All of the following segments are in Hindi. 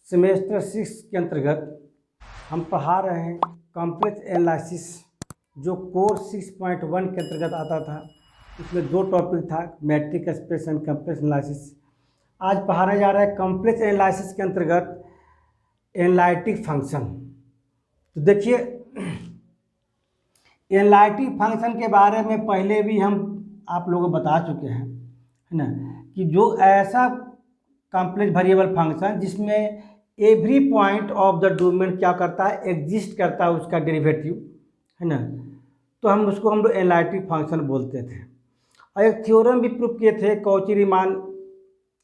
सेमेस्टर 6 के अंतर्गत हम पढ़ा रहे हैं कॉम्प्लेक्स एनालिसिस, जो कोर्स 6.1 के अंतर्गत आता था। इसमें 2 टॉपिक था, मैट्रिक एक्सप्रेशन, कॉम्प्लेक्स एनालिसिस। आज पढ़ाने जा रहा है कॉम्प्लेक्स एनालिसिस के अंतर्गत एनालिटिक फंक्शन। तो देखिए, एनालिटिक फंक्शन के बारे में पहले भी हम आप लोगों को बता चुके हैं, है ना, कि जो ऐसा कॉम्प्लेक्स वेरिएबल फंक्शन जिसमें every point of the domain क्या करता है, एग्जिस्ट करता है, उसका डेरिवेटिव, है ना, तो हम लोग एनालिटिक फंक्शन बोलते थे। और एक थ्योरम भी प्रूव किए थे, कॉची-रीमान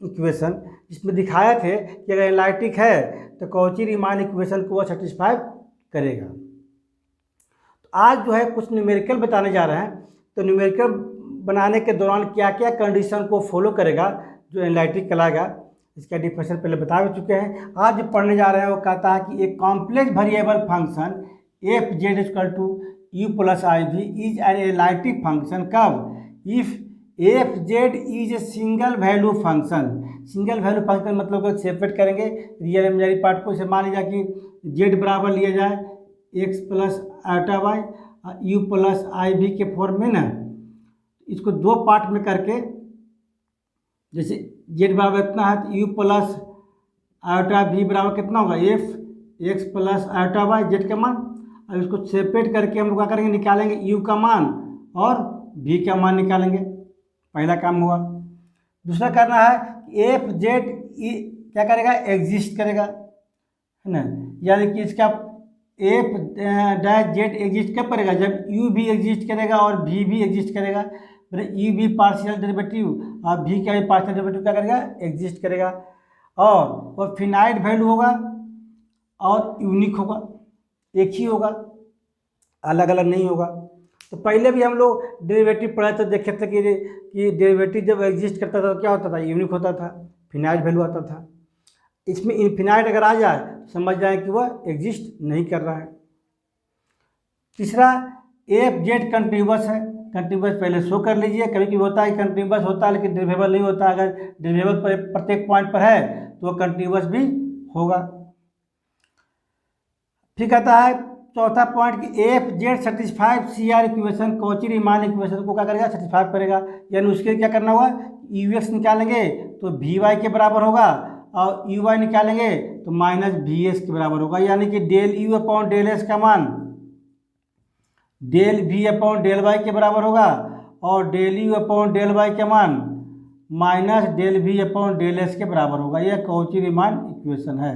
इक्वेशन, जिसमें दिखाया थे कि अगर एनालिटिक है तो कॉची-रीमान इक्वेशन को वह सेटिस्फाई करेगा। तो आज जो है कुछ न्यूमेरिकल बताने जा रहे हैं। तो न्यूमेरिकल बनाने के दौरान क्या क्या कंडीशन को फॉलो करेगा जो एनालिटिक कहलाएगा, इसका डिफिनेशन पहले बता भी चुके हैं। आज जो पढ़ने जा रहे हैं वो कहता है कि एक complex variable function F Z equal to u plus I v is an analytic function कब, if f z is a single value function. Single value function मतलब को सेपरेट करेंगे रियल इमेजिनरी पार्ट को। इसे मान लीजिए कि जेड बराबर लिया जाए एक्स प्लस आटा वाई यू प्लस आई वी के फॉर्म में ना, इसको 2 पार्ट में करके, जैसे जेड बराबर इतना है तो यू प्लस आयोटा भी बराबर कितना होगा, F X plus iota Y Z का मान। अब इसको सेपरेट करके हम लोग क्या करेंगे, निकालेंगे यू का मान और भी का मान निकालेंगे। पहला काम हुआ। दूसरा करना है एफ जेड क्या करेगा, एग्जिस्ट करेगा, है ना, यानी कि इसका एफ डैश जेड एग्जिस्ट कब करेगा, जब यू भी एग्जिस्ट करेगा और भी एग्जिस्ट करेगा। यू भी पार्शियल डेरिवेटिव और भी का भी पार्शियल डेरिवेटिव क्या करेगा, एग्जिस्ट करेगा। और वो फिनाइट वैल्यू होगा और यूनिक होगा, एक ही होगा, अलग अलग नहीं होगा। तो पहले भी हम लोग डेरिवेटिव पढ़े तो देखे थे कि डेरिवेटिव जब एग्जिस्ट करता था तो क्या होता था, यूनिक होता था, फिनाइट वैल्यू आता था। इसमें इनफिनाइट अगर आ जाए तो समझ जाए कि वह एग्जिस्ट नहीं कर रहा है। तीसरा, एफ जेड कंटिन्यूअस है। कंटिन्यूअस पहले शो कर लीजिए। कभी कभी होता है कंटिन्यूअस होता है लेकिन डिरिवेबल नहीं होता। अगर डिरिवेबल प्रत्येक पॉइंट पर है तो वह कंटिन्यूअस भी होगा। फिर कहता है चौथा पॉइंट कि F Z satisfy C R equation, Cauchy Riemann equation को क्या करेगा, सेटिस्फाई करेगा। यानी उसके क्या करना हुआ, यू एक्स निकालेंगे तो वी वाई के बराबर होगा और यू वाई निकालेंगे तो माइनस वी एस के बराबर होगा। यानी कि del you upon del S का मान del we upon del Y के बराबर होगा और del you upon del Y का मान minus del we upon del S के बराबर होगा। यह कॉची-रीमान इक्वेशन है।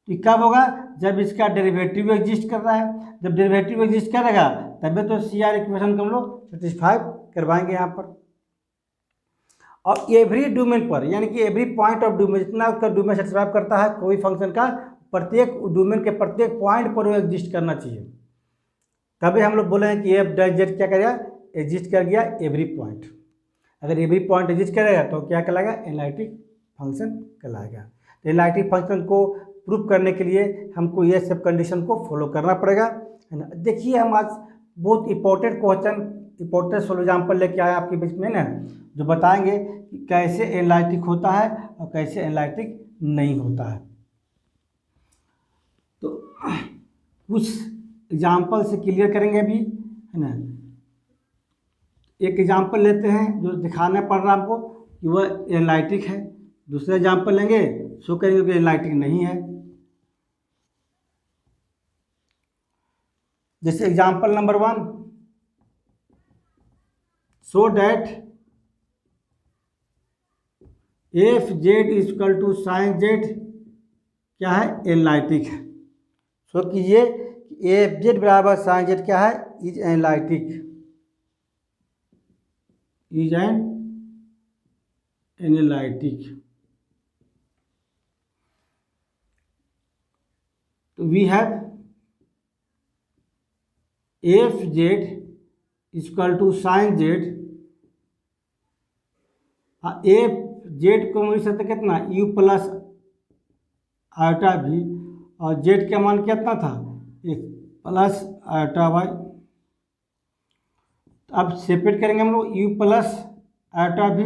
तो कब होगा, जब इसका डेरिवेटिव एग्जिस्ट कर रहा है। जब डेरिवेटिव एग्जिस्ट करेगा तभी तो सी आर इक्वेशन को हम लोग सेटिस्फाई करवाएंगे यहाँ पर। और एवरी डोमेन पर, यानी कि एवरी पॉइंट ऑफ डोमेन, जितना उसका डोमेन सेटिस्फाई करता है कोई फंक्शन का, प्रत्येक डोमेन के प्रत्येक पॉइंट पर वो एग्जिस्ट करना चाहिए। तभी हम लोग बोले हैं कि एफ डैश जेड क्या करेगा, एग्जिस्ट कर गया एवरी पॉइंट। अगर एवरी पॉइंट एग्जिस्ट करेगा तो क्या कहलाएगा, एनालिटिक फंक्शन कहलाएगा। तो एनालिटिक फंक्शन को प्रूव करने के लिए हमको ये सब कंडीशन को फॉलो करना पड़ेगा, है ना। देखिए, हम आज बहुत important question, important solve example लेके आए आपके बीच में ना, जो बताएंगे कि कैसे एनालिटिक होता है और कैसे एनालिटिक नहीं होता है। तो कुछ एग्जाम्पल से क्लियर करेंगे अभी, है ना। एक एग्जाम्पल लेते हैं जो दिखाना पड़ रहा है हमको कि वह एनालिटिक है। दूसरा एग्जाम्पल लेंगे, शो करेंगे कि एनालिटिक नहीं है। जैसे example number 1, show that F Z equal to sine z क्या है, एनालिटिक है। शो कीजिए एफ जेड बराबर साइन जेड क्या है, is analytic, is an analytic. तो we have F Z equal to sine z, f z को मिल सकता कितना, यू प्लस आयोटा भी, और जेड का मान कितना था, एक प्लस आयोटा वाई। अब सेपरेट करेंगे हम लोग, यू प्लस आयोटा भी।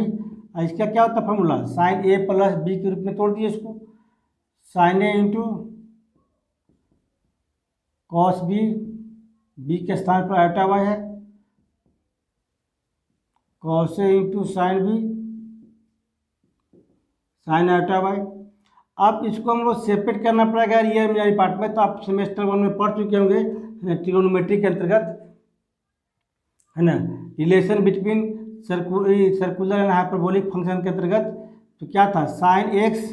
इसका क्या होता है formula, sine a plus b के रूप में तोड़ दिए इसको, sine a into cos b, b के स्थान पर आयोटा वाई है, cos a into sine b, sine iota y. अब इसको हम लोग सेपरेट करना पड़ेगा रियल इमेजिनरी पार्ट में, तो आप सेमेस्टर 1 में पढ़ चुके होंगे ट्रिगोनोमेट्री के अंतर्गत, है ना, relation between circular and hyperbolic function के अंतर्गत। तो क्या था, साइन एक्स,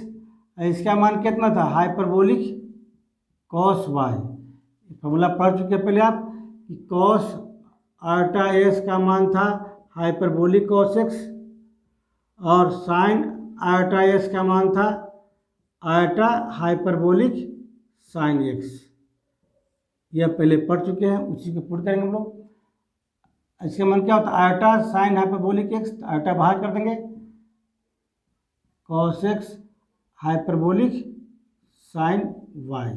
इसका मान कितना था, हाइपरबोलिक कॉस वाई। फॉर्मूला पढ़ चुके पहले आप कि कॉस आयोटा एक्स का मान था हाइपरबोलिक कॉस एक्स, और साइन आयोटा एक्स का मान था आयोटा हाइपरबोलिक साइन एक्स। यह पहले पढ़ चुके हैं, उसी को पुट करेंगे हम लोग। इसका मान क्या होता है, iota sine hyperbolic X, iota बाहर कर देंगे, cos X hyperbolic sine Y,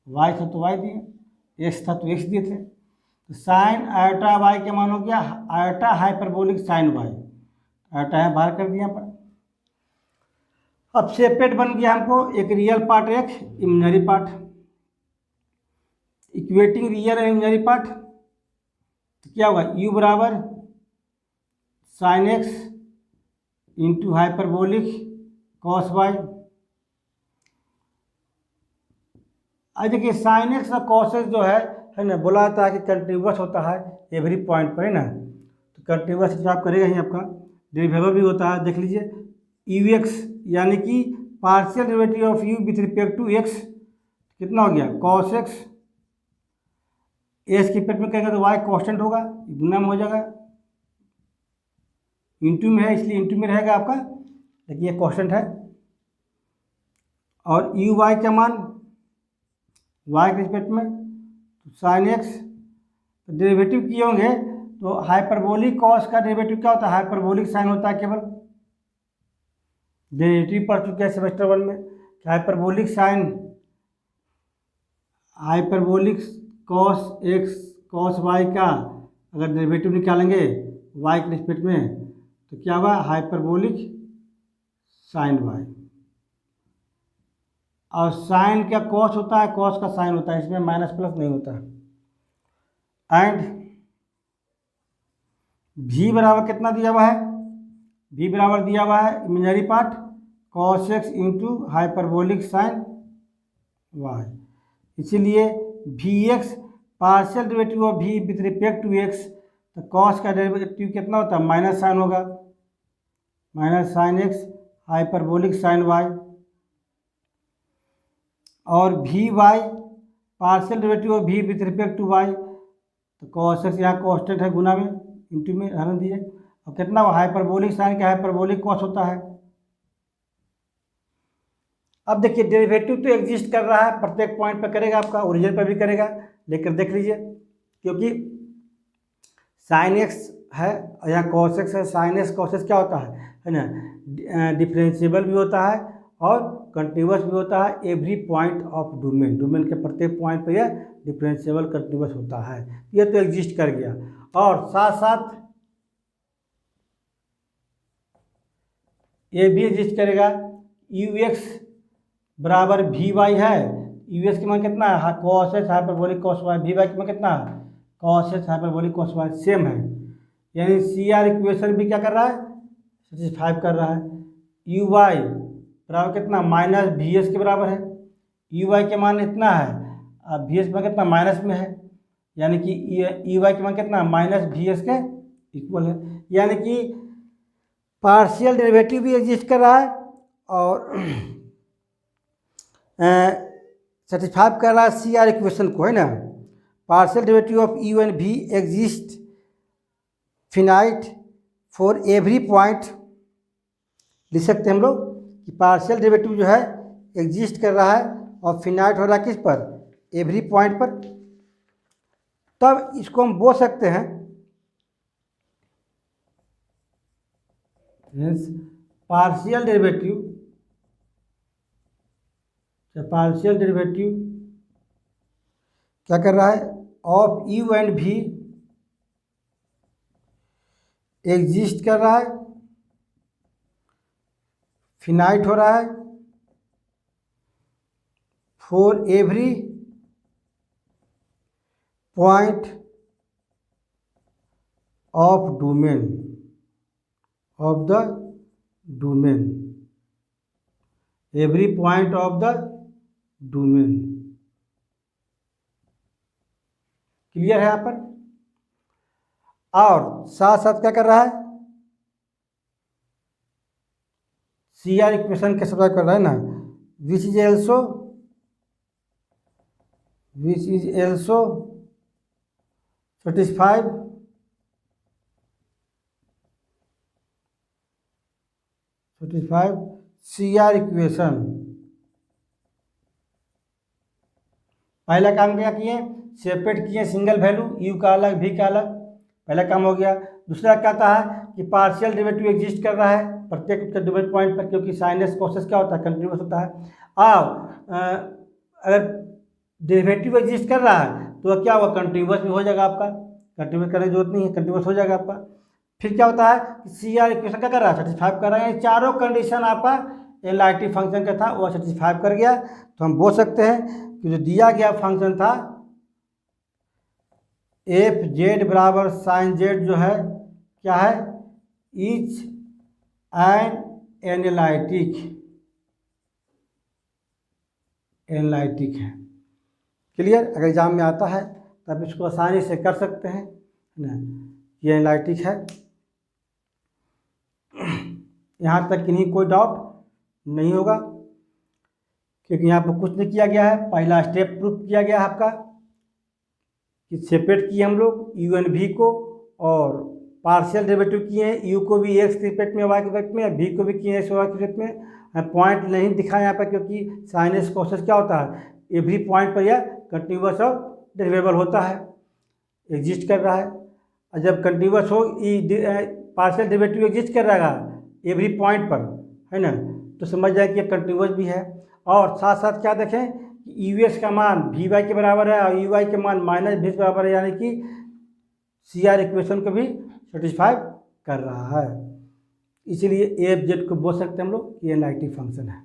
Y था तो वाई दिए, एक्स था तो एक्स दिए थे, तो साइन आयोटा वाई के मान हो गया iota hyperbolic sine Y, iota है बाहर कर दिया पर। अब सेपरेट बन गया हमको एक रियल पार्ट एक imaginary part, equating real and imaginary part. तो क्या होगा, u बराबर sine X into hyperbolic cos Y. आज देखिए साइन एक्स और कॉस एक्स जो है ना, बोला जाता है कि कंटिन्यूअस होता है एवरी पॉइंट पर, है ना, तो कंटिन्यूअस जो आप करेगा ही आपका डेरिवेटिव भी होता है, देख लीजिए यू एक्स यानी कि partial derivative of U with respect to X कितना हो गया, कॉस एक्स, एस की पेट में कहेगा तो वाई कांस्टेंट होगा, गुना में हो जाएगा, इंटू में है इसलिए इंटू में रहेगा आपका, लेकिन ये कांस्टेंट है। और यू वाई का मान वाई के रिस्पेक्ट में साइन एक्स, तो डेरिवेटिव किए होंगे तो हाइपरबोलिक कॉस का डेरिवेटिव क्या होता है, हाइपरबोलिक साइन होता है केवल, डेरिवेटिव पढ़ चुके हैं सेमेस्टर 1 में, hyperbolic sine, hyperbolic cos X cos Y का अगर डेरिवेटिव निकालेंगे वाई के रिस्पेक्ट में तो क्या होगा, हाइपरबोलिक साइन वाई। और साइन क्या कॉस होता है, कॉस का साइन होता है, इसमें माइनस प्लस नहीं होता। एंड भी बराबर कितना दिया हुआ है, भी बराबर दिया हुआ है imaginary part cos X into hyperbolic sine Y, इसीलिए V X partial derivative of V with respect to X, तो कॉस का डेरिवेटिव कितना होता है, माइनस साइन होगा, minus sine X hyperbolic sine Y, और V Y partial derivative of V with respect to Y, तो कॉस एक्स यहाँ कांस्टेंट है, गुना में इंटू में रहने दीजिए, और कितना हाइपरबोलिक साइन का हाइपरबोलिक कॉस होता है। अब देखिए डेरिवेटिव तो एग्जिस्ट कर रहा है, प्रत्येक पॉइंट पर करेगा, आपका ओरिजिन पर भी करेगा, लेकिन देख लीजिए क्योंकि साइन एक्स है या कॉस एक्स है, साइन एक्स कॉस एक्स क्या होता है ना, डिफरेंशिएबल भी होता है और कंटिन्यूअस भी होता है every point of domain, domain के प्रत्येक पॉइंट पर यह डिफरेंशिएबल कंटिन्यूअस होता है, ये तो एग्जिस्ट कर गया। और साथ साथ ये भी एग्जिस्ट करेगा, यू एक्स बराबर भी वाई है, यू एस के मान कितना है, cos X hyperbolic cos Y, V Y के मान कितना है, cos X hyperbolic cos Y same है, यानी सी आर इक्वेशन भी क्या कर रहा है, सेटिस्फाई कर रहा है। यू वाई बराबर कितना, माइनस भी एस के बराबर है, यू वाई के मान इतना है, अब भी एस में कितना माइनस में है, यानी कि यू वाई के मान कितना माइनस भी एस के इक्वल है, यानी कि पार्शियल डेरिवेटिव भी एग्जिस्ट कर रहा है और सेटिस्फाई कर रहा है सी आर इक्वेशन को, है ना। Partial derivative of u and v exist finite for every point, लिख सकते हैं हम लोग कि पार्शियल डेरिवेटिव जो है एग्जिस्ट कर रहा है और फिनाइट हो रहा है किस पर, एवरी पॉइंट पर। तब इसको हम बोल सकते हैं पार्शियल डेरिवेटिव, पार्शियल डेरिवेटिव क्या कर रहा है, of u and v exist कर रहा है फिनाइट हो रहा है for every point of domain of the domain, every point of the domain. Clear है यहाँ पर? और साथ साथ क्या कर रहा है, CR इक्वेशन के सप्लाई कर रहा है ना, which is also satisfied CR equation. पहला काम क्या किए, सेपरेट किए सिंगल वैल्यू, u का अलग v का अलग, पहला काम हो गया। दूसरा कहता है कि पार्शियल डेरिवेटिव एग्जिस्ट कर रहा है प्रत्येक उसके डोमेन पॉइंट पर, क्योंकि साइनस कोसेस क्या होता है, कंटिन्यूस होता है। अगर डेरिवेटिव एग्जिस्ट कर रहा है तो क्या होगा, कंटिन्यूस भी हो जाएगा आपका, कंटिन्यूस करने की जरूरत नहीं है, कंटिन्यूस हो जाएगा आपका। फिर क्या होता है कि CR इक्वेशन क्या कर रहा है, सेटिस्फाई कर रहा है। चारों कंडीशन आपका एनलाइटिक फंक्शन का था वो सेटिस्फाई कर गया, तो हम बोल सकते हैं कि जो दिया गया फंक्शन था एफ जेड बराबर साइन जेड जो है क्या है, इज एन एनालिटिक है। क्लियर? अगर एग्जाम में आता है तब इसको आसानी से कर सकते हैं, है ना, ये एनालिटिक है। यहाँ तक किन्हीं कोई डाउट नहीं होगा, क्योंकि यहाँ पर कुछ नहीं किया गया है। पहला स्टेप प्रूफ किया गया है आपका कि सेपरेट किए हम लोग यू एंड वी को, और पार्शियल डेरिवेटिव किए हैं, यू को भी एक्स के रिस्पेक्ट में, वाई के रिस्पेक्ट में, वी को भी किए एक्स वाई के रिस्पेक्ट में। पॉइंट नहीं दिखा यहाँ पर, क्योंकि साइनस कोसेस क्या होता है, एवरी पॉइंट पर यह कंटिन्यूस और डेरिवेबल होता है, एग्जिस्ट कर रहा है। और जब कंटिन्यूस हो, पार्शियल डेरिवेटिव एग्जिस्ट कर रहा है एवरी पॉइंट पर, है ना, तो समझ जाए कि कंटिन्यूस भी है। और साथ साथ क्या देखें कि यू एस का मान वी वाई के बराबर है और यू वाई के मान माइनस वी के बराबर है, यानी कि CR इक्वेशन को भी सेटिस्फाई कर रहा है। इसीलिए एफ जेड को बोल सकते हैं हम लोग ये एनालिटिक फंक्शन है।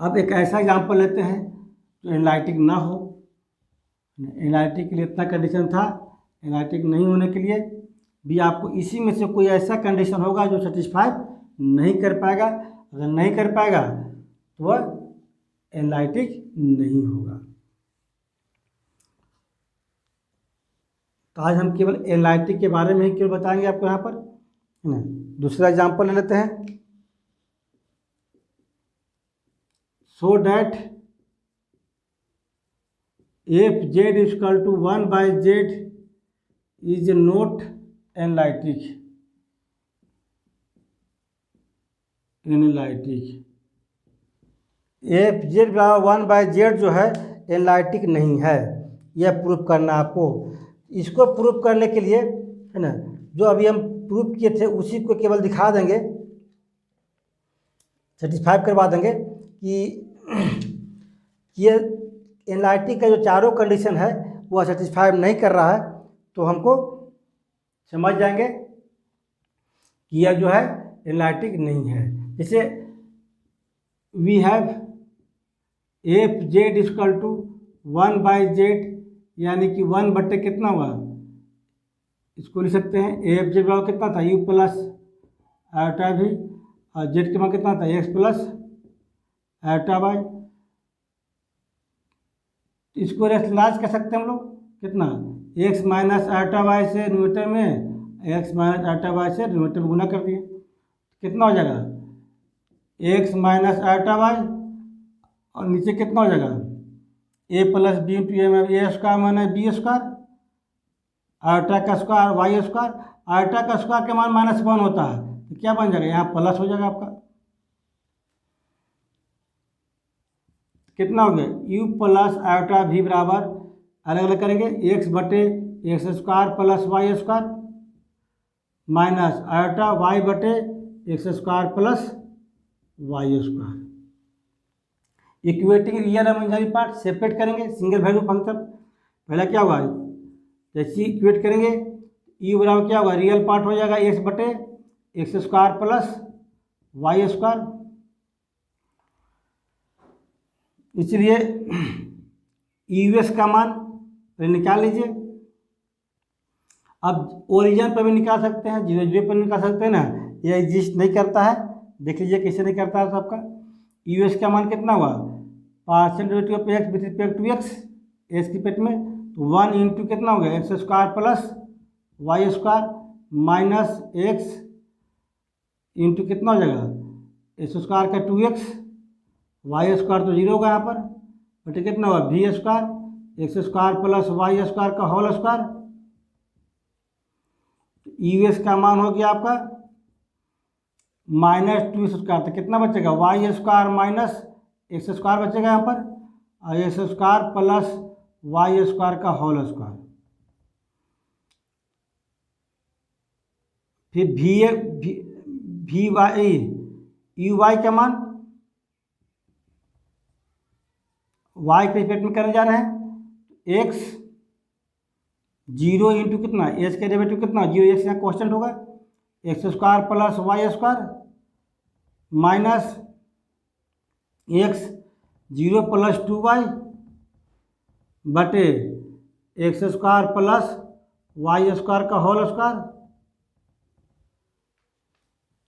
अब एक ऐसा एग्जाम्पल लेते हैं जो एनालिटिक ना हो। एनालिटिक के लिए इतना कंडीशन था, एनालिटिक नहीं होने के लिए भी आपको इसी में से कोई ऐसा कंडीशन होगा जो सेटिस्फाई नहीं कर पाएगा। अगर नहीं कर पाएगा तो वह एनालिटिक नहीं होगा। तो आज हम केवल एनालिटिक के बारे में ही केवल बताएंगे आपको यहाँ पर, है ना। दूसरा एग्जाम्पल ले लेते हैं। So that F Z equal to 1/z is not analytic. F Z बराबर 1/z जो है एनालिटिक नहीं है, यह प्रूफ करना आपको। इसको प्रूफ करने के लिए, है ना, जो अभी हम प्रूफ किए थे उसी को केवल दिखा देंगे, सेटिस्फाई करवा देंगे कि ये एनालिटिक का जो चारों कंडीशन है वह सेटिस्फाई नहीं कर रहा है, तो हमको समझ जाएंगे कि यह जो है एनालिटिक नहीं है। जैसे we have F Z equal to 1/z, यानी कि 1 बट्टे कितना हुआ, इसको लिख सकते हैं एफ जेड बराबर कितना था, u प्लस आयोटा भी, और जेड के मान कितना था, x प्लस आयोटा बाई। इसको रेशनलाइज कर सकते हैं हम लोग, कितना, x माइनस आयोटा बाई से न्यूमरेटर में, x माइनस आयोटा बाई से न्यूमरेटर में गुना कर दिए, कितना हो जाएगा, x माइनस आयोटा बाई, और नीचे कितना हो जाएगा, a plus B into M, A square minus B square, iota का स्क्वायर वाई स्क्वायर। आयोटा का स्क्वायर के मान -1 होता है, तो क्या बन जाएगा, यहाँ प्लस हो जाएगा आपका, कितना हो गया, u प्लस आयोटा भी बराबर, अलग अलग करेंगे, x बटे x square plus Y square minus iota y बटे x square plus Y square. Equating real और इमेजिनरी पार्ट सेपरेट करेंगे, सिंगल वैल्यू फंक्शन। पहला क्या होगा, जैसे इक्वेट करेंगे u बराबर क्या होगा, रियल पार्ट हो जाएगा x बटे x square plus Y square. इसलिए यूएस का मान निकाल लीजिए। अब ओरिजिन पर भी निकाल सकते हैं, 0 पर निकाल सकते हैं ना, ये एग्जिस्ट नहीं करता है। देख लीजिए कैसे नहीं करता है। तो आपका यूएस का मान कितना हुआ, partial derivative of X with respect to X, X की पेट में, तो 1 इंटू कितना हो गया, X square plus Y square minus X into कितना हो जाएगा, एक्स स्क्वायर का 2x, वाई स्क्वायर तो 0 होगा यहाँ पर, बटे कितना हुआ V square, X square plus Y square का होल स्क्वायर। यूएस का मान हो गया आपका -2 स्क्वायर, तो कितना बचेगा, Y square minus x square बचेगा यहाँ पर, और X square plus Y square का होल स्क्वायर। फिर वी वाई यू वाई का मान वाई के रिस्पेक्ट में करने जा रहे हैं, एक्स 0 इंटू कितना, एच का डेरिवेटिव कितना, 0, एक्स यहाँ कॉन्स्टेंट होगा, x square plus Y square minus X 0 plus 2y बटे x square plus Y square का होल स्क्वायर।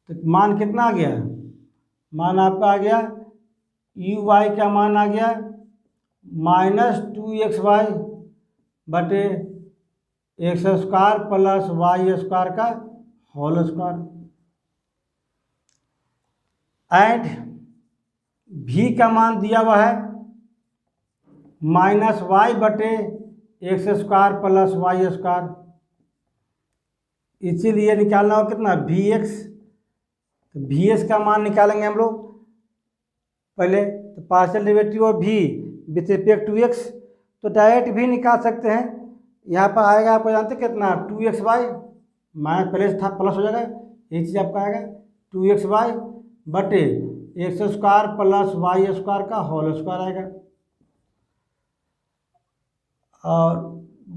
तो मान कितना आ गया, मान आपका आ गया यू वाई का मान आ गया -2xy बटे x square plus Y square का होल स्क्वायर। एंड भी का मान दिया हुआ है -y बटे x square plus Y square, इसीलिए निकालना होगा कितना वी एक्स। तो वी एस का मान निकालेंगे हम लोग पहले, तो partial derivative of V with respect to X, तो डायरेक्ट भी निकाल सकते हैं। यहाँ पर आएगा आपको जानते कितना 2xy, माइनस पहले से था प्लस हो जाएगा, ये चीज़ आपका आएगा 2xy बटे x square plus Y square का होल स्क्वायर आएगा। और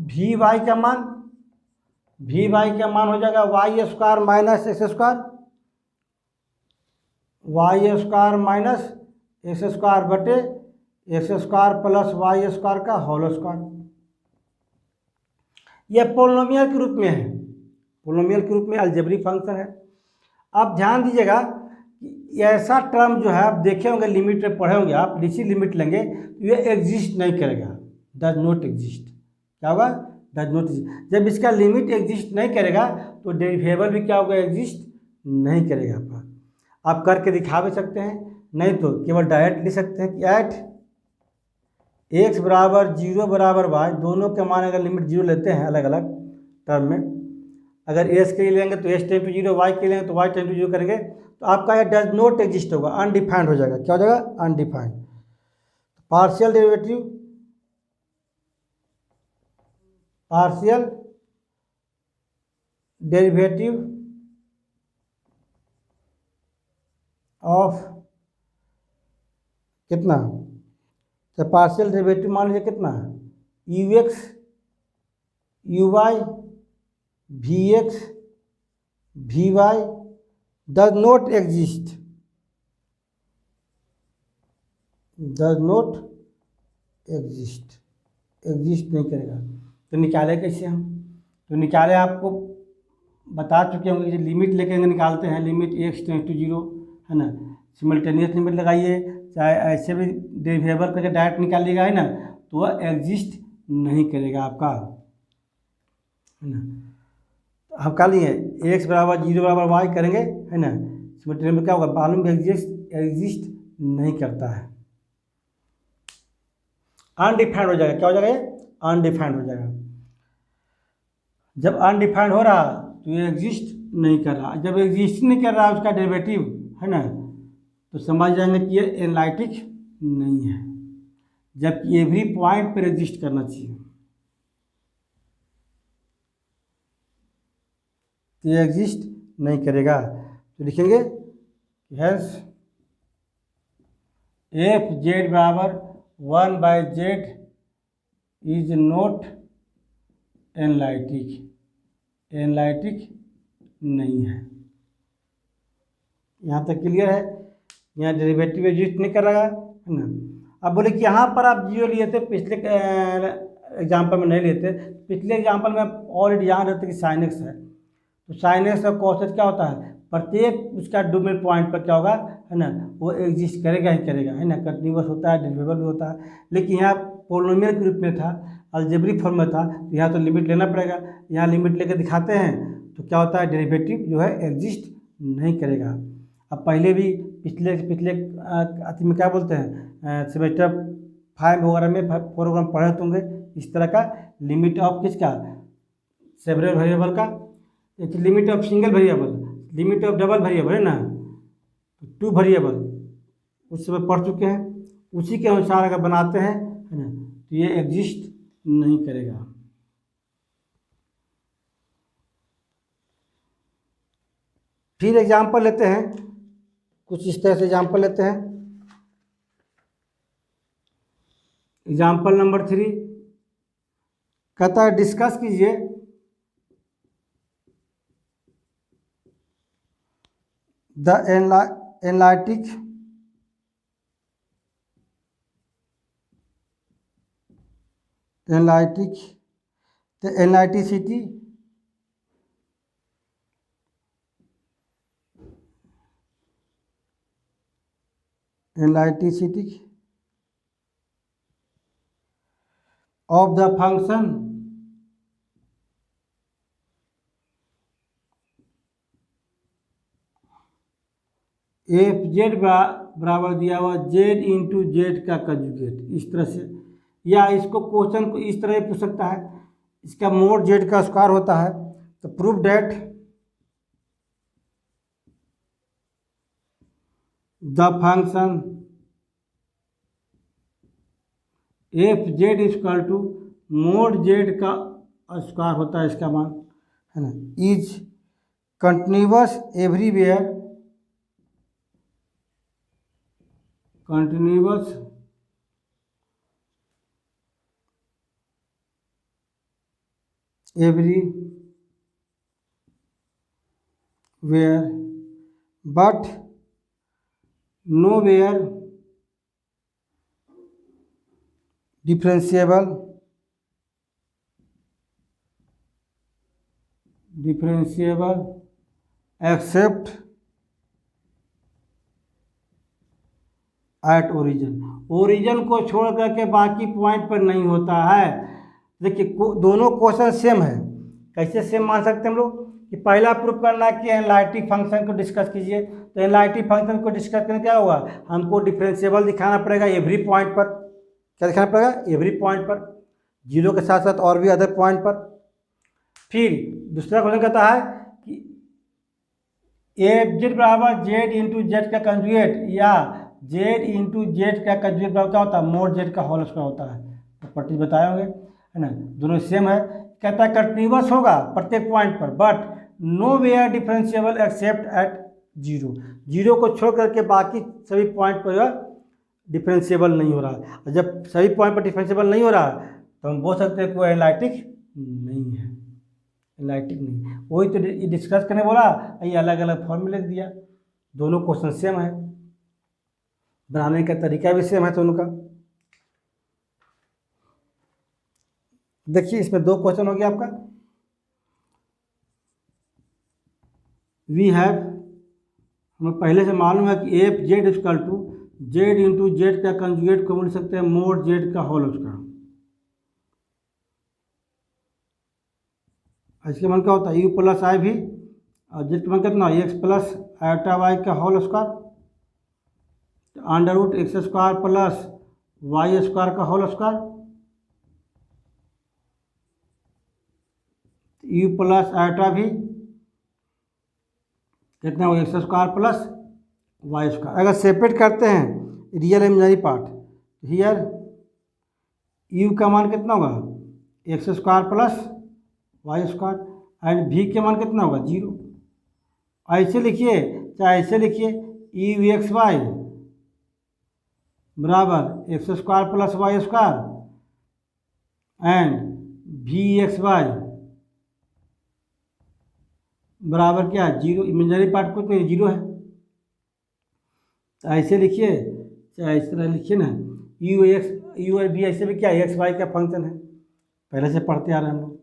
वी वाई का मान हो जाएगा y square minus x square, Y square minus x square बटे x square plus Y square का होल स्क्वायर। यह पोलिनोमियल के रूप में है, पोलिनोमियल के रूप में अलजेब्रिक फंक्शन है। आप ध्यान दीजिएगा कि ऐसा टर्म जो है आप देखे होंगे, लिमिट में पढ़े होंगे आप, इसी लिमिट लेंगे तो ये एग्जिस्ट नहीं करेगा, डज नॉट एग्जिस्ट। क्या होगा, डज नॉट एग्जिस्ट। जब इसका लिमिट एग्जिस्ट नहीं करेगा तो डेरिवेबल भी क्या होगा, एग्जिस्ट नहीं करेगा। आप करके दिखा भी सकते हैं, नहीं तो केवल डायरेक्ट लिख सकते हैं कि एट एक्स बराबर 0 बराबर वाई, दोनों के मान अगर लिमिट 0 लेते हैं अलग अलग टर्म में, अगर एस के लिए लेंगे तो एस टेन टू 0, वाई के लेंगे तो वाई टेन टू 0 करेंगे, तो आपका यह डज नॉट एग्जिस्ट होगा, अनडिफाइंड हो जाएगा। क्या हो जाएगा, अनडिफाइंड। पार्शियल डेरिवेटिव ऑफ कितना, तो पार्शियल डेरिवेटिव मान लीजिए कितना, U X U Y V X V Y does not exist, exist नहीं करेगा। तो निकाले कैसे हम, तो निकाले आपको बता चुके होंगे कि लिमिट लेके निकालते हैं, लिमिट एक्स टेंस टू 0 है ना, सिमल्टेनियस लिमिट लगाइए, चाहे ऐसे भी डेरिवेबल करके डायरेक्ट निकालिएगा है ना, तो वह एग्जिस्ट नहीं करेगा आपका, है ना। तो हम क्या लिए, एक्स बराबर 0 बराबर वाई करेंगे है ना, सिमल्टेनियस में क्या होगा, मालूम एग्जिस्ट नहीं करता है, अनडिफाइंड हो जाएगा। क्या हो जाएगा, ये अनडिफाइंड हो जाएगा। जब अनडिफाइंड हो रहा तो ये एग्जिस्ट नहीं कर रहा, जब एग्जिस्ट नहीं कर रहा उसका डेरिवेटिव है ना, तो समझ जाएंगे कि ये एनालिटिक नहीं है, जबकि एवरी पॉइंट पर एग्जिस्ट करना चाहिए। तो ये एग्जिस्ट नहीं करेगा, तो लिखेंगे हैज एफ जेड बराबर 1/z इज नॉट एनालिटिक नहीं है। यहाँ तक क्लियर है। यहाँ डेरिवेटिव एग्जिस्ट नहीं करेगा, है ना। अब बोले कि यहाँ पर आप जीरो लिए थे, पिछले एग्जाम्पल में नहीं लेते, पिछले एग्जाम्पल में ऑलरेडी जान रहते कि साइन एक्स है, तो साइन एक्स और कॉस एक्स क्या होता है, प्रत्येक उसका डोमेन पॉइंट पर क्या होगा, है ना, वो एग्जिस्ट करेगा ही करेगा, है ना, कंटिन्यूअस होता है, डिविजिबल भी होता है। लेकिन यहाँ पोलिनोमियल के रूप में था, अलजेब्रिक फॉर्म में था, तो यहाँ तो लिमिट लेना पड़ेगा। यहाँ लिमिट लेकर दिखाते हैं तो क्या होता है, डेरिवेटिव जो है एग्जिस्ट नहीं करेगा। अब पहले भी पिछले पिछले अति में क्या बोलते हैं, सेमेस्टर 5 वगैरह में प्रोग्राम पढ़े होंगे इस तरह का, लिमिट ऑफ किसका, सेवरल वेरिएबल का, limit of single variable, limit of double variable, है ना, 2 वेरिएबल उस समय पढ़ चुके हैं। उसी के अनुसार अगर बनाते हैं, है ना, तो ये एग्जिस्ट नहीं करेगा। फिर एग्जाम्पल लेते हैं, कुछ इस तरह से एग्जाम्पल लेते हैं। एग्जाम्पल नंबर 3 कहता है डिस्कस कीजिए the analyticity of the function F Z बराबर दिया हुआ जेड इंटू जेड का कंजुगेट, इस तरह से, या इसको क्वेश्चन को इस तरह पूछ सकता है, इसका मोड जेड का स्क्वायर होता है, तो prove that the function F Z equal to mod Z का स्क्वायर होता है, इसका मान, है ना, is continuous everywhere, continuous everywhere but nowhere differentiable except at origin को छोड़ करके बाकी पॉइंट पर नहीं होता है। देखिए दोनों क्वेश्चन सेम है, कैसे सेम मान सकते हैं हम लोग, कि पहला प्रूफ करना है कि एनालिटिक फंक्शन को डिस्कस कीजिए, तो एनालिटिक फंक्शन को डिस्कस करने क्या होगा, हमको डिफरेंशिएबल दिखाना पड़ेगा एवरी पॉइंट पर, क्या दिखाना पड़ेगा, एवरी पॉइंट पर, जीरो के साथ साथ और भी अदर पॉइंट पर। फिर दूसरा क्वेश्चन कहता है कि एफ जेड बराबर जेड इंटू जेड का कंजुगेट, या जेड इंटू जेड का कंजुगेट बराबर क्या होता है, मोड जेड का होल स्क्वायर होता है, तो प्रॉपर्टीज बताए होंगे, है ना, दोनों सेम है। कहता है कंटिन्यूअस होगा प्रत्येक पॉइंट पर, but nowhere differentiable except at zero को छोड़ करके बाकी सभी पॉइंट पर डिफरेंशिएबल नहीं हो रहा है। और जब सभी पॉइंट पर डिफरेंशिएबल नहीं हो रहा है तो हम बोल सकते हैं कि वो एनालिटिक नहीं है, एनालिटिक नहीं। वही तो डिस्कस करने बोला, ये अलग अलग फॉर्मूले दिया, दोनों क्वेश्चन सेम है, बनाने का तरीका भी सेम है दोनों का। देखिए इसमें 2 क्वेश्चन हो गया आपका। वी हैव, हमें पहले से मालूम है कि F Z equal to Z into Z का कंजुगेट को बोल सकते हैं मोड जेड का होल स्क्वायर। इसके मन क्या होता है, यू प्लस आई भी, और जेड का मन कितना, एक्स प्लस आयोटा वाई का whole square, under root x square plus Y square का whole square, u plus iota v कितना हो, x square plus Y square. अगर सेपरेट करते हैं real imaginary part, here u का मान कितना होगा, x square plus Y square, and v के मान कितना होगा, 0। ऐसे लिखिए चाहे ऐसे लिखिए, यू एक्स वाई बराबर X square plus Y square and V X Y बराबर क्या है, 0। इमेजिनरी पार्ट कुछ नहीं, 0 है, ऐसे लिखिए चाहे इस तरह लिखिए ना, यू एक्स यू और भी ऐसे भी क्या एक्स वाई का फंक्शन है, पहले से पढ़ते आ रहे हैं हम लोग।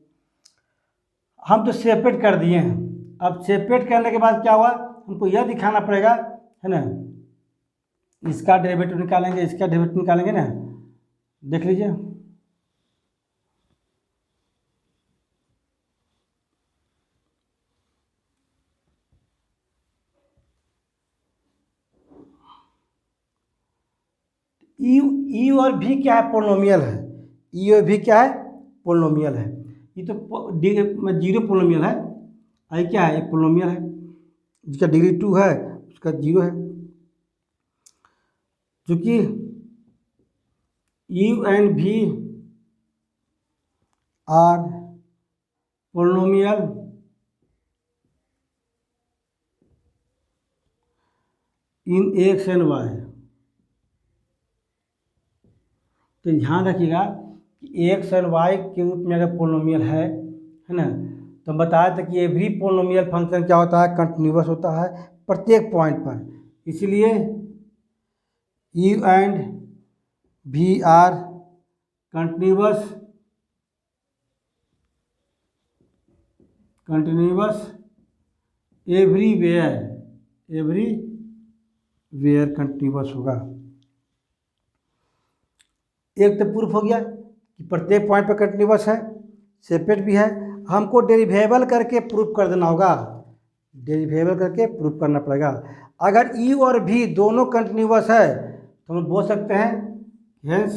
हम तो सेपरेट कर दिए हैं। अब सेपरेट करने के बाद क्या हुआ, हमको यह दिखाना पड़ेगा, है ना, इसका डेरिवेटिव निकालेंगे, इसका डेरिवेटिव निकालेंगे ना, देख लीजिए। ई और भी क्या है, पोलिनोमियल है। ई और भी क्या है, पोलिनोमियल है। ये तो जीरो पोलिनोमियल है, आई क्या है, एक पोलिनोमियल है जिसका डिग्री 2 है, उसका 0 है। चूँकि यू एंड भी are polynomial in x and y, तो ध्यान रखिएगा कि एक्स और वाई के रूप में अगर पोलिनोमियल है ना, तो हम बताया था कि एवरी पोलिनोमियल फंक्शन क्या होता है, कंटिन्यूअस होता है प्रत्येक पॉइंट पर। इसलिए यू एंड भी आर कंटिन्यूअस एवरीवेयर कंटिन्यूअस होगा। एक तो प्रूफ हो गया कि प्रत्येक पॉइंट पर कंटिन्यूअस है, सेपरेट भी है। हमको डेरिवेबल करके प्रूफ कर देना होगा, डेरिवेबल करके प्रूफ करना पड़ेगा। अगर ई और भी दोनों कंटिन्यूअस है तो हम बोल सकते हैं हेंस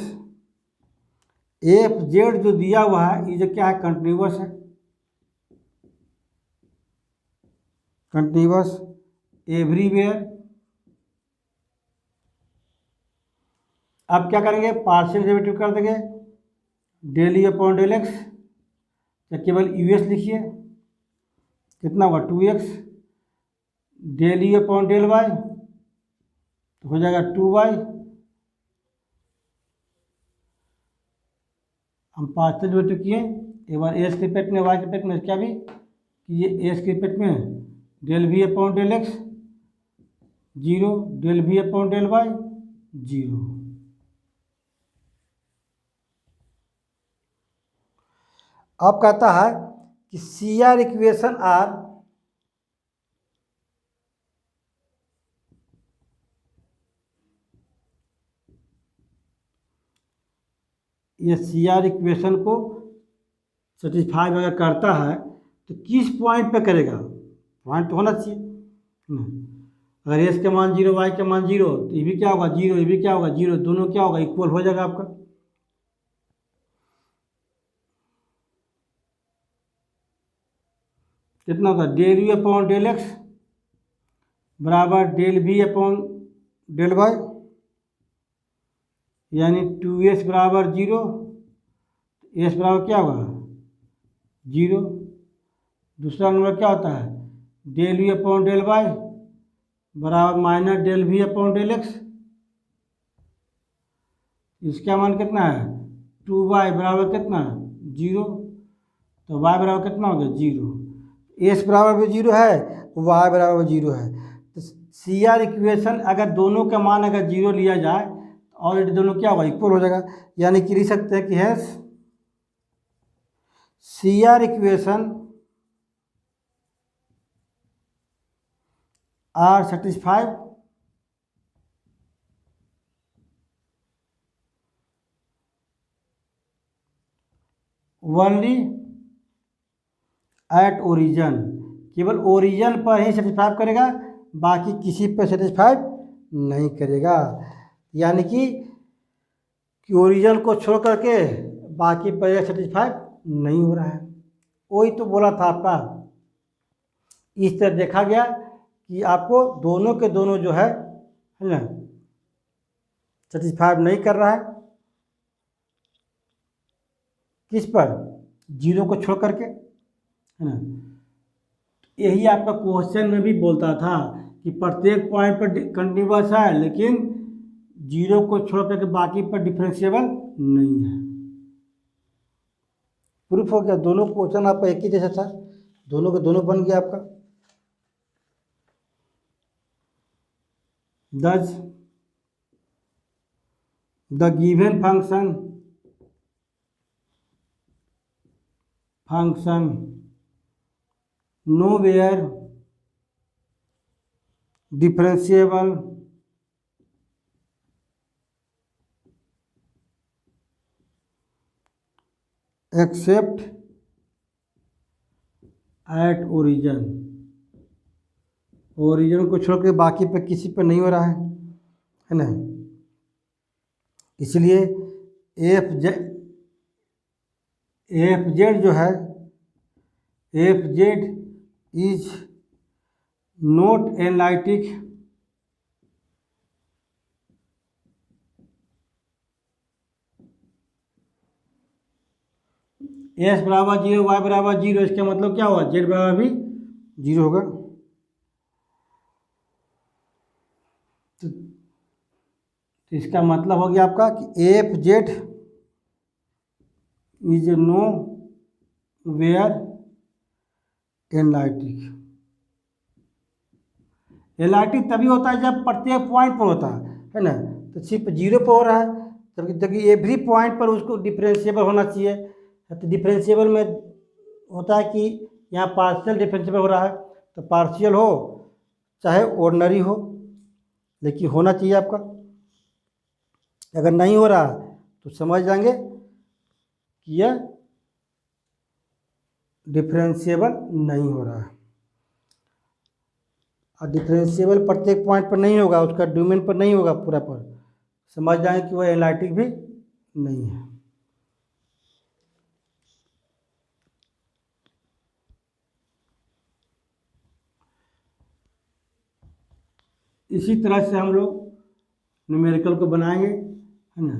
एफ जेड जो दिया हुआ है ये जो क्या है, कंटिन्यूअस है, कंटिन्यूअस एवरीवेयर। अब क्या करेंगे, पार्शियल डेरिवेटिव कर देंगे, del you upon del x, या केवल यू एस लिखिए, कितना होगा 2x, del you upon del y तो हो जाएगा 2y। हम पार्शियल डेरिवेटिव किए, एक बार एस के रिस्पेक्ट में वाई के रिस्पेक्ट में क्या भी कि ये एस के रिस्पेक्ट में del we upon del x 0, del we upon del y 0। अब कहता है कि सी आर इक्वेशन आर ये सी आर इक्वेशन को सेटिस्फाई अगर करता है तो किस पॉइंट पे करेगा, पॉइंट तो होना चाहिए ना। अगर एस का मान 0 वाई का मान 0 तो ये भी क्या होगा 0, ये भी क्या होगा 0, दोनों क्या होगा इक्वल हो जाएगा आपका। कितना होता है, del you upon del x बराबर del we upon del y, यानी 2s बराबर 0, एस बराबर क्या होगा 0। दूसरा नंबर क्या होता है, del you upon del y बराबर minus del we upon del x, इसका मान कितना है 2y बराबर कितना 0, तो y बराबर कितना हो गया 0। एस बराबर भी 0 है, y बराबर 0 है, तो सी आर इक्वेशन अगर दोनों का मान अगर 0 लिया जाए तो ऑलरेडी दोनों क्या होगा इक्वल हो जाएगा। यानी कि लिख सकते हैं कि hence C R equation are satisfied only at origin, केवल ओरिजन पर ही सेटिस्फाई करेगा, बाकी किसी पर सेटिस्फाई नहीं करेगा। यानी कि ओरिजन को छोड़ करके बाकी पर सेटिस्फाई नहीं हो रहा है। वही तो बोला था आपका, इस तरह देखा गया कि आपको दोनों के दोनों जो है ना सेटिस्फाई नहीं कर रहा है, किस पर 0 को छोड़ करके, है ना। यही आपका क्वेश्चन में भी बोलता था कि प्रत्येक पॉइंट पर कंटिन्यूअस है लेकिन 0 को छोड़ करके बाकी पर डिफरेंशिएबल नहीं है। प्रूफ हो गया, दोनों क्वेश्चन आपका एक ही जैसा था, दोनों के दोनों बन गया आपका। 10 the given function nowhere differentiable except at origin, origin को छोड़ के बाकी पे किसी पे नहीं हो रहा है ना। इसलिए एफ जेड जो है, F z is not analytic S बराबर 0 वाई बराबर 0, इसका मतलब क्या हुआ, जेड बराबर भी 0 होगा। तो इसका मतलब हो गया आपका कि F z is nowhere analytic. Analytic तभी होता है जब प्रत्येक पॉइंट पर होता है ना, तो सिर्फ 0 पर हो रहा है, जबकि एवरी पॉइंट पर उसको डिफरेंशिएबल होना चाहिए। तो डिफरेंशिएबल में होता है कि यहाँ पार्शियल डिफरेंशिएबल हो रहा है, तो पार्शियल हो चाहे ऑर्डिनरी हो, लेकिन होना चाहिए आपका। अगर नहीं हो रहा तो समझ जाएंगे कि यह डिफरेंशिएबल नहीं हो रहा है। और डिफरेंशिएबल प्रत्येक पॉइंट पर नहीं होगा, उसका डोमेन पर नहीं होगा पूरा पर, समझ जाएंगे कि वह एनालिटिक भी नहीं है। इसी तरह से हम लोग न्यूमेरिकल को बनाएंगे, है ना।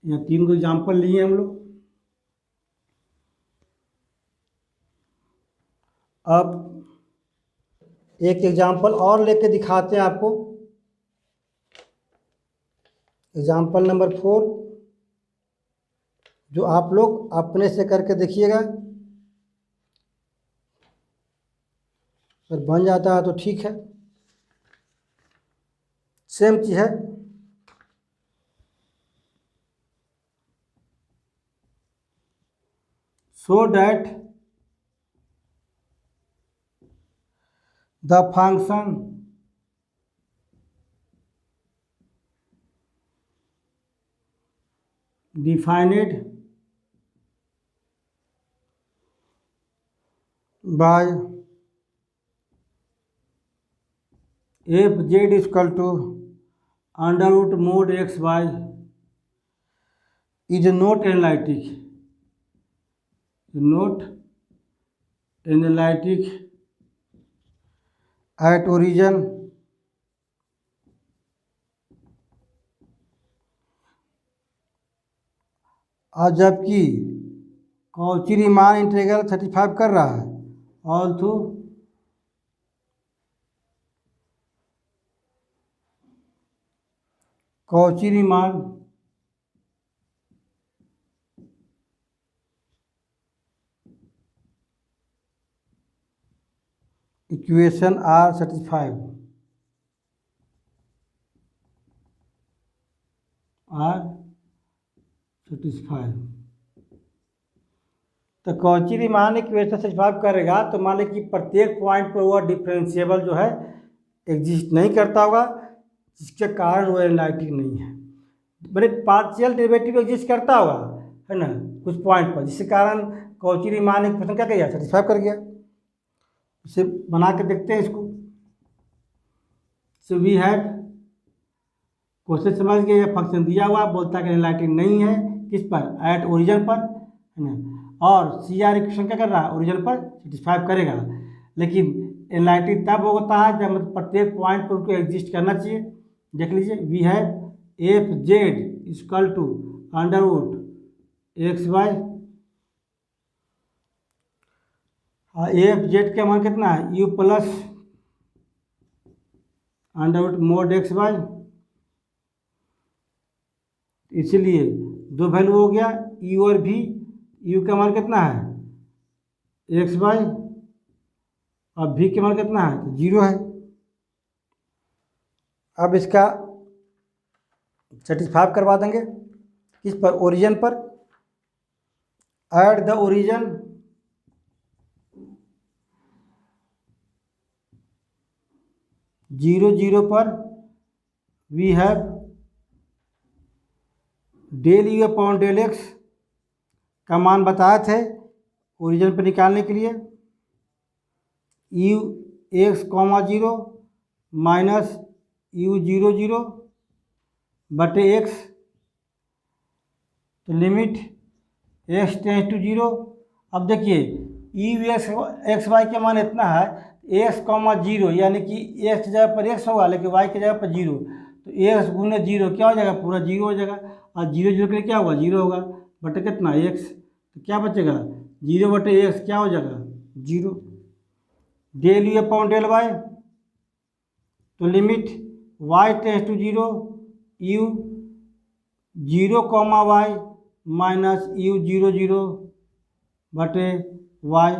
यहाँ 3 को एग्जाम्पल लिए हम लोग। अब एक एग्जाम्पल और लेके दिखाते हैं आपको। एग्जाम्पल नंबर 4, जो आप लोग अपने से करके देखिएगा, अगर बन जाता है तो ठीक है। सेम चीज़ है, so that the function defined by f z is equal to under root mod x y is not analytic at origin और जबकि कॉची रीमान इंटीग्रल 35 कर रहा है, although Cauchy Riemann equation are satisfied तो कॉची रीमान इक्वेशन सेटिस्फाई करेगा, तो मान लें कि प्रत्येक पॉइंट पर वह डिफरेंशिएबल जो है एग्जिस्ट नहीं करता होगा, जिसके कारण वह एनालिटिक नहीं है। मैंने पार्शियल डेरिवेटिव एग्जिस्ट करता होगा, है ना, कुछ पॉइंट पर, जिसके कारण कॉची रीमान इक्वेशन क्या किया, सेटिस्फाई कर गया। उसे बना के देखते हैं इसको। सो वी हैव क्वेश्चन समझ गए, यह फंक्शन दिया हुआ बोलता है कि एनालिटिक नहीं है, किस पर, एट ओरिजिन पर, है ना। और सी आर इक्वेशन क्या कर रहा है, ओरिजिन पर सेटिस्फाई करेगा। लेकिन एनालिटिक तब होता है जब मतलब प्रत्येक पॉइंट पर उसको एग्जिस्ट करना चाहिए। देख लीजिए, we have F Z equal to under root x y, f z का मान कितना है, u plus under root mod x y. इसलिए दो वैल्यू हो गया, यू और भी। यू का मान कितना है, एक्स वाई, और भी के मान कितना है, तो 0 है। अब इसका सेटिस्फाई करवा देंगे किस पर, ओरिजिन पर। At the origin zero zero पर we have del you upon del x का मान बताए थे ओरिजिन पर निकालने के लिए, u x comma zero minus u zero zero बटे एक्स। तो limit x tends to zero. अब देखिए यू एक्स वाई के मान इतना है, एक्स कॉमा जीरो यानी कि एक्स की जगह पर एक्स होगा लेकिन वाई की जगह पर जीरो, तो एक्स गुने जीरो क्या हो जाएगा, पूरा जीरो हो जाएगा। और जीरो जीरो के लिए क्या होगा, जीरो होगा बटे कितना, एक्स। तो क्या बचेगा, जीरो बटे एक्स क्या हो जाएगा, zero. Del you upon del y, तो limit y tends to zero u zero comma y minus u zero zero बटे वाई।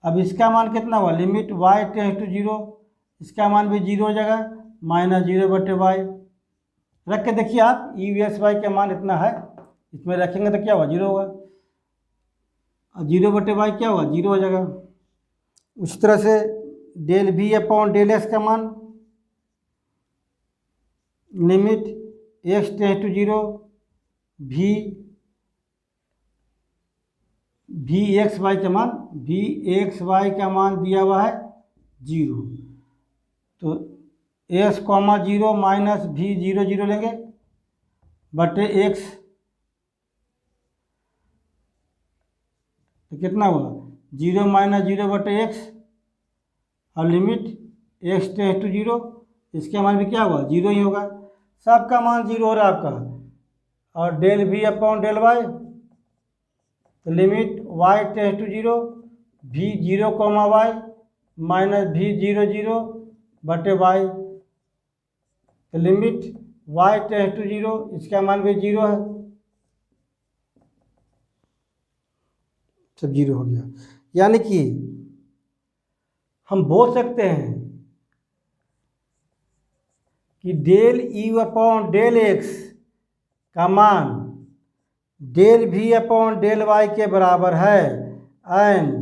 अब इसका मान कितना हुआ, limit y tends to zero, इसका मान भी जीरो हो जाएगा माइनस जीरो बटे वाई। रख के देखिए आप, यू एस वाई का मान इतना है, इसमें रखेंगे तो क्या होगा, जीरो होगा। और जीरो बटे वाई क्या होगा, जीरो हो जाएगा। उसी तरह से del we upon del x का मान, limit x tends to zero v x y का मान, वी एक्स वाई का मान दिया हुआ है जीरो, तो x comma zero minus v zero zero लेंगे बटे एक्स, तो कितना हुआ, जीरो माइनस जीरो बटे एक्स। और limit x tends to zero, इसका मान भी क्या होगा, जीरो ही होगा। सबका मान जीरो हो रहा है आपका। और del we upon del y, तो limit y tends to zero v zero comma y minus v zero zero बटे वाई, तो limit y tends to zero, इसका मान भी जीरो है, सब जीरो हो गया। यानी कि हम बोल सकते हैं कि del you upon del x का मान del we upon del Y के बराबर है, and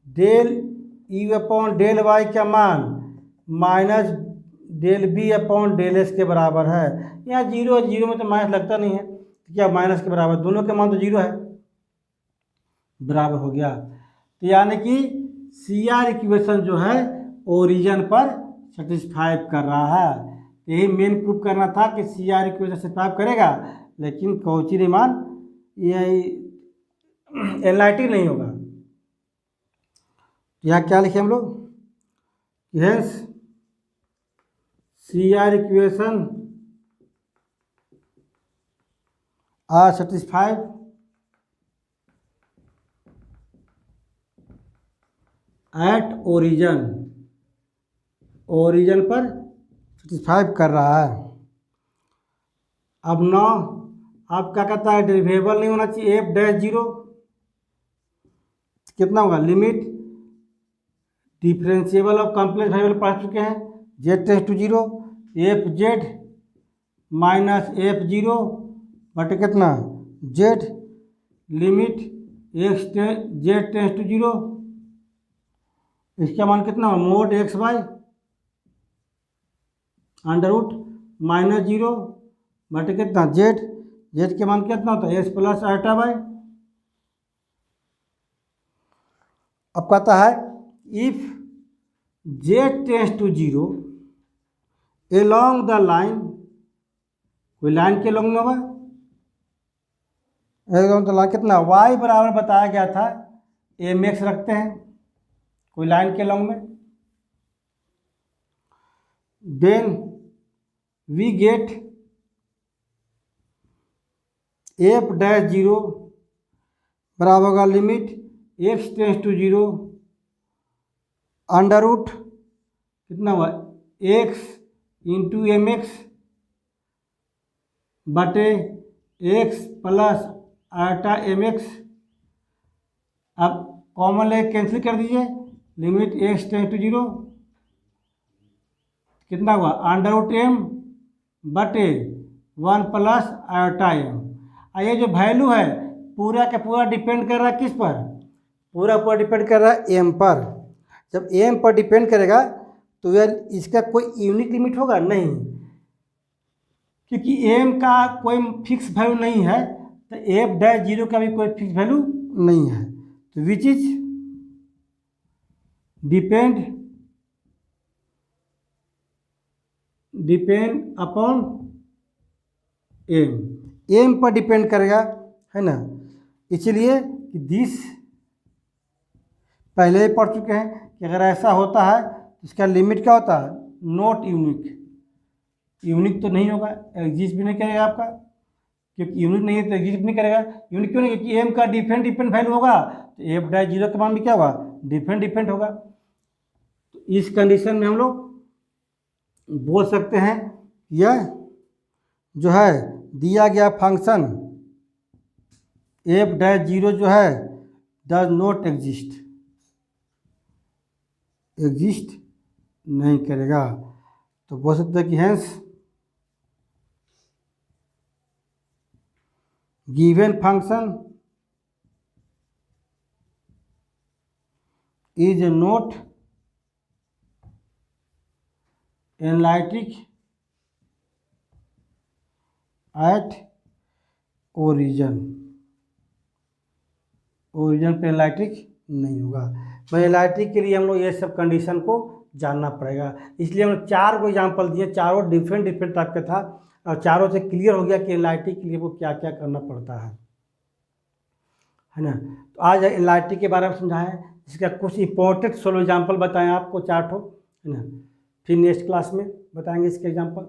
del you upon del Y का मान minus del b upon del x के बराबर है। यहाँ जीरो है, जीरो में तो माइनस लगता नहीं है, तो क्या माइनस के बराबर, दोनों के मान तो जीरो है, बराबर हो गया। तो यानी कि सी आर इक्वेशन जो है ओरिजिन पर सेटिस्फाई कर रहा है। यही मेन प्रूफ करना था कि सी आर इक्वेशन सेटिस्फाई करेगा, लेकिन कौची रीमान ये एनलाइटिंग नहीं होगा। यहाँ क्या लिखे हम लोग, hence C R equation are satisfied at origin, origin पर सेटिस्फाई कर रहा है। अब 9 आप क्या कहता है, डेरिवेबल नहीं होना चाहिए एफ डैश जीरो, कितना होगा, limit differentiable of complex variable पढ़ चुके हैं, z tends to zero f z minus f zero बटे कितना z, limit x z tends to zero, इसका मान कितना होगा, mod x y under root minus zero बटे कितना जेड, जेड के मान कितना होता है एक्स प्लस आल्टा वाई। अब कहता है if z tends to zero along the line, कोई लाइन के लॉन्ग में होगा, एलोंग द लाइन कितना वाई बराबर बताया गया था एम एक्स रखते हैं कोई लाइन के लॉन्ग में, then we get f dash zero बराबर होगा limit x tends to zero under root कितना हुआ एक्स इंटू एम एक्स बटे एक्स प्लस आल्टा एम एक्स। अब कॉमन ले कैंसिल कर दीजिए, limit x tends to zero कितना हुआ अंडर रूट एम बटे 1 प्लस आयोटा एम। और ये जो वैल्यू है पूरा का पूरा डिपेंड कर रहा है किस पर? पूरा पूरा डिपेंड कर रहा है एम पर। जब एम पर डिपेंड करेगा तो यह इसका कोई यूनिक लिमिट होगा नहीं, क्योंकि एम का कोई फिक्स वैल्यू नहीं है, तो एफ डैश जीरो का भी कोई फिक्स वैल्यू नहीं है। तो which is depend upon m पर डिपेंड करेगा, है ना। इसलिए कि दिस पहले ही पढ़ चुके हैं कि अगर ऐसा होता है तो इसका लिमिट क्या होता है? Not unique. यूनिक तो नहीं होगा, एग्जिस्ट भी नहीं करेगा आपका, क्योंकि यूनिक नहीं है तो एग्जिस्ट नहीं करेगा। यूनिक क्यों नहीं? क्योंकि एम का डिफरेंट वैल्यू होगा, तो एफ डैश जीरो का मान भी क्या होगा? डिफरेंट होगा। तो इस कंडीशन में हम लोग बोल सकते हैं यह जो है दिया गया फंक्शन एफ डैश जीरो जो है डज नॉट एग्जिस्ट नहीं करेगा। तो बोल सकते हैं कि hence given function is not analytic at origin पे एनालिटिक नहीं होगा। तो एनालिटिक के लिए हम लोग ये सब कंडीशन को जानना पड़ेगा। इसलिए हम 4 को एग्जाम्पल दिए, चारों डिफरेंट टाइप का था, और चारों से क्लियर हो गया कि एनालिटिक के लिए वो क्या क्या करना पड़ता है ना। तो आज एनालिटिक के बारे में समझाएं, इसका कुछ इंपॉर्टेंट सोलो एग्जाम्पल बताएं आपको 4 ठो, है ना। फिर नेक्स्ट क्लास में बताएंगे इसके एग्जाम्पल।